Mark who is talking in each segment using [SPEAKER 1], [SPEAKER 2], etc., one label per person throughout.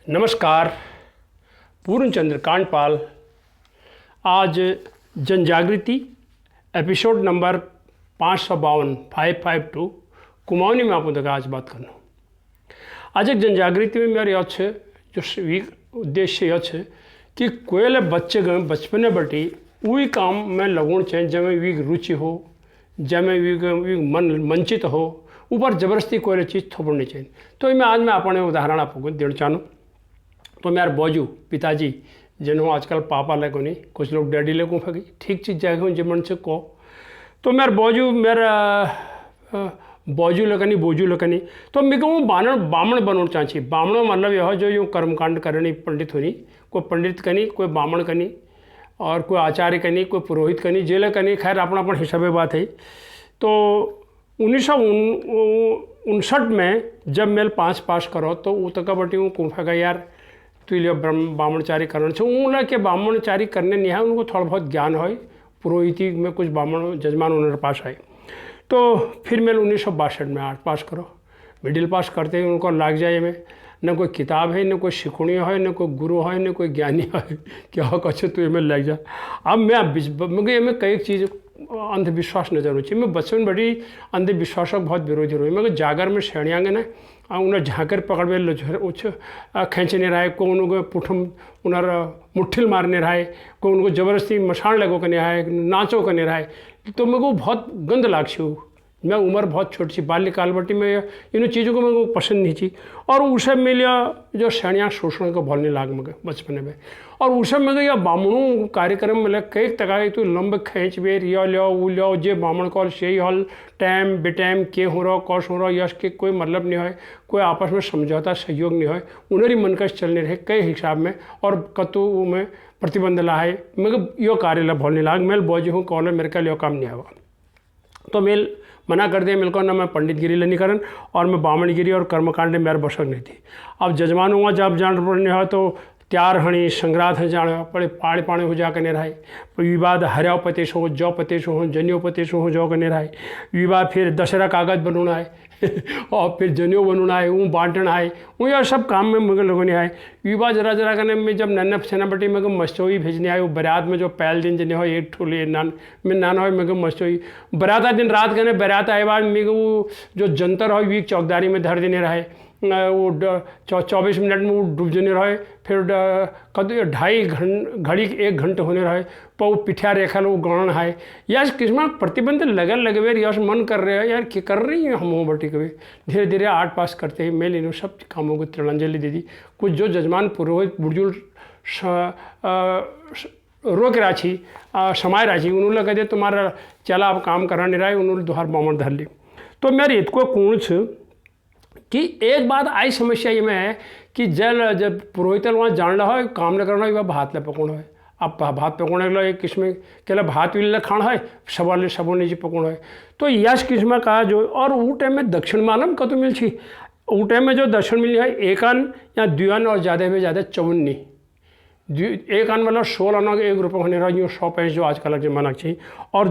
[SPEAKER 1] नमस्कार। पूर्णचंद्र कांडपाल। आज जन जागृति एपिसोड नंबर 552 कुमाऊनी में आपको देखा आज बात करना। आज एक जन जागृति में मेरे अच्छे जो उद्देश्य अच्छे कि कोयले बच्चे गए बचपने बटी वही काम में लगोण चाहिए जमें वी रुचि हो, जमें वी मन मंचित हो, ऊपर ज़बरदस्ती कोई चीज़ थोपड़नी चाहिए। तो मैं आज मैं अपने उदाहरण आपको देना चाहूँ। तो मेरे बौजू पिताजी जिन्हों आजकल पापा लगो नहीं, कुछ लोग डैडी लगो फगी, ठीक चीज़ जाएगा जमन से को। तो मेरे बौजू मेरा बौजू लगनी बोजू लगनी। तो मैं कहूँ बामण बनना चाहिए। बामण मतलब यह जो यूँ कर्मकांड करनी पंडित होनी, कोई पंडित कनी, कोई बामण कनी, और कोई आचार्य कनी, कोई पुरोहित कनी, जेल कनी, खैर अपना अपन हिसाबे बात है। तो 1959 में जब मेल 5 पास करो तो वो तक बटी हूँ कुंफा का यार तो लिए बामणचारी करना चाहिए। उन के बामणचारी करने नहीं है, उनको थोड़ा बहुत ज्ञान हो, पुरोहिती में कुछ बामण जजमान उन्होंने पास आए। तो फिर मैं 1962 में 8 पास करो। मिडिल पास करते ही उनको लाग जाए में न कोई किताब है, न कोई शिकुणी है, न कोई गुरु है, न कोई ज्ञानी है, क्या हो कच्छे तो में लग जा। अब मैं में कई चीज़ अंधविश्वास नजर हो चाहिए। मैं बचपन बड़ी अंधविश्वासों बहुत विरोधी रही। मैं जागर में श्रेणियांगे ना उन्हें झाकर पकड़ में उछ खींचने रहा है, को उनको पुठम उन्हर मुट्ठिल मारने रहा है, को उनको ज़बरदस्ती मशान लगो करने रहा है, नाचो करने रहा है। तो मेरे को बहुत गंद लागसी हो। मैं उम्र बहुत छोटी सी बाल्यकाल बटी में इन चीज़ों को मेरे को पसंद नहीं थी। और उस समय मिलिया जो श्रेणियाँ शोषण को भलने लाग मगे बचपन में। और उस समय में या बामणों कार्यक्रम में कई तक तो लंब खींच बे रिया लियो वो लियो जे बामण कॉल से हॉल टाइम बेटाइम के हो रहा कौश हो रहा यश के कोई मतलब नहीं है, कोई आपस में समझौता सहयोग नहीं है, उन्हें मन का चलने रहे कई हिसाब में। और कतु में प्रतिबंध ला है मगर यो कार्य ला भलने लाग मेल बोझ हूँ कॉल मेरे का लियो काम नहीं हुआ। तो मेल मना कर दिया, मिलकर ना मैं पंडित गिरी लेनी करन और मैं बामण गिरी और कर्मकांड मेरे बशक नहीं थी। अब जजमान हुआ जब जान पड़ने हो तो त्यार हणी संग्रात है जाने पड़े पाड़े पाने हो जा करने रहे। विवाद हरियाव पतेश हो जौ पतेश हो जनियो पतेश हो जौ करने रहे। विवाद फिर दशहरा कागज बनना है और फिर जनियो बनना है, वो बांटना है, वो यह सब काम में मगर लोगों ने आए। विवाद जरा जरा करने में जब नन्ना सेना बटी मगर मस्तोई भेजने आए। वो बरात में जो पहले दिन जने हो एक ठोले नान में नान हो मगर मस्तोई बराता दिन रात कहने बरात आए बाद मेरे वो जो जंतर हो वी चौकदारी में धर देने रहे। वो 24 मिनट में वो डूब जने रहे। फिर कद 2.5 घड़ी 1 घंटे होने रहे पर वो पिठिया रेखा वो गणन है। यार किस्म प्रतिबंध लगन लगे यार मन कर रहे हैं यार क्या कर रही है हम हो बटी कभी। धीरे धीरे 8 पास करते ही मैं इन सब कामों को तिरंजलि दे दी। कुछ जो जजमान पुरोहित बुजुर्ग रोक राछी समाय राछी उन्होंने कह दिया तुम्हारा चला अब काम करा नहीं रहा है, उन्होंने दोहर बामण धर ली। तो मेरे इतको कुछ कि एक बात आई समस्या ये में है कि जब पुरोहित वहाँ जान रहा है काम न करना है वह भात ले पकौना है। अब भात पकौने के लिए एक किस्म के भात भी खाना है सबले सबों ने जी पकौना है। तो यश किस्म का जो और वो टाइम में दक्षिण मालूम कत मिल छी। वो टाइम में जो दक्षिण मिली है 1 आन या 2 आन और ज़्यादा में ज़्यादा 54 1 आन मतलब 16 आना 1 रुपये होने रहा यूँ 100 पैसे जो आजकल जमाना चाहिए। और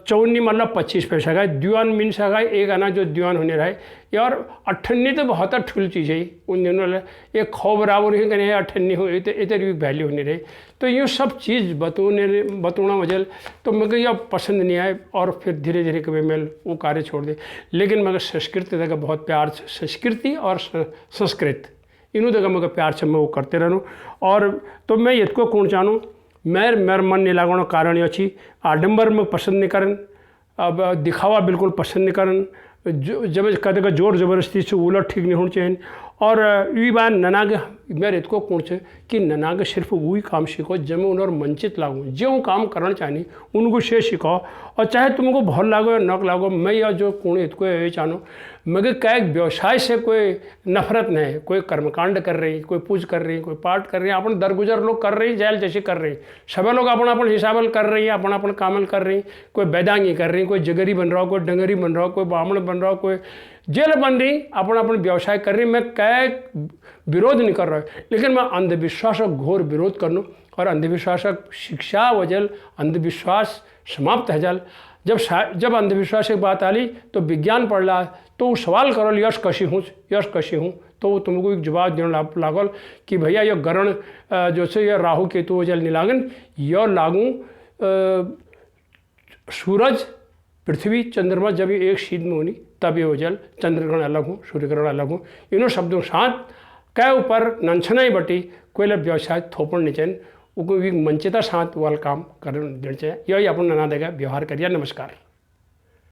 [SPEAKER 1] 54 मतलब 25 पैसा का 2 आन मीन सा 1 आना जो 2 आन होने रहा यार 58 तो बहुत ठुल चीज़ है उन दिनों एक खो बराबर ही कहीं 58 हो इधर भी वैल्यू होने रही। तो ये सब चीज़ बतौना वजल तो मगर यह पसंद नहीं आए और फिर धीरे धीरे कभी मैं वो कार्य छोड़ दे। लेकिन मगर संस्कृति का बहुत प्यार, संस्कृति और संस्कृत इनू जगह मगर प्यार से मैं वो करते रहूँ। और तो मैं इतको कौन चाहूँ मेरे मन नहीं लागण कारण ये अच्छी आडंबर में पसंद नहीं करन, अब दिखावा बिल्कुल पसंद नहीं करन, जब कदे का जोर ज़बरदस्ती से उलट ठीक नहीं होना चाहिए। और ये बात ननाग मेरे इतको कौन से कि ननाग सिर्फ वही काम सीखो जब मैं उन्हें मंचित लागू जो काम करना चाहिए उनको से सीखो। और चाहे तुमको भल लागो या नक लागो मैं यह जो कौन इतको ये चाहूँ मगर क्या व्यवसाय से कोई नफरत नहीं है। कोई कर्मकांड कर रही, कोई पूज कर रही, कोई पाठ कर रही है, अपन दरगुजर लोग कर रही जैल जैसे कर रही, सभी लोग अपन अपन हिसाबल कर रही है, अपन अपन कामल कर रही। कोई वेदांगी कर रही, कोई जगरी बन रहा हो, कोई डंगरी बन रहा हो, कोई ब्राह्मण बन रहा हो, कोई जेल बन रही, अपन अपन व्यवसाय कर रही। मैं क्या विरोध नहीं कर रहा है, लेकिन मैं अंधविश्वास का घोर विरोध करना और अंधविश्वास शिक्षा वजल अंधविश्वास समाप्त है जल। जब अंधविश्वास की बात आली तो विज्ञान पढ़ ला तो वो सवाल करल यश कशी हूँ तो वो तुमको एक जवाब देने लागल कि भैया यह ग्रहण जो से यह राहु केतु जल निलागन यह लागू सूरज पृथ्वी चंद्रमा जब ये एक शीत में होनी तब ये जल चंद्रग्रहण अलग हो सूर्यग्रहण अलग हो इन्हों शब्दों साथ कै ऊपर नंछनाई बटी कोई व्यवसाय थोपण निचन वो मंचिता साथ वाल काम कर यही अपन नाना देगा व्यवहार करिए। नमस्कार।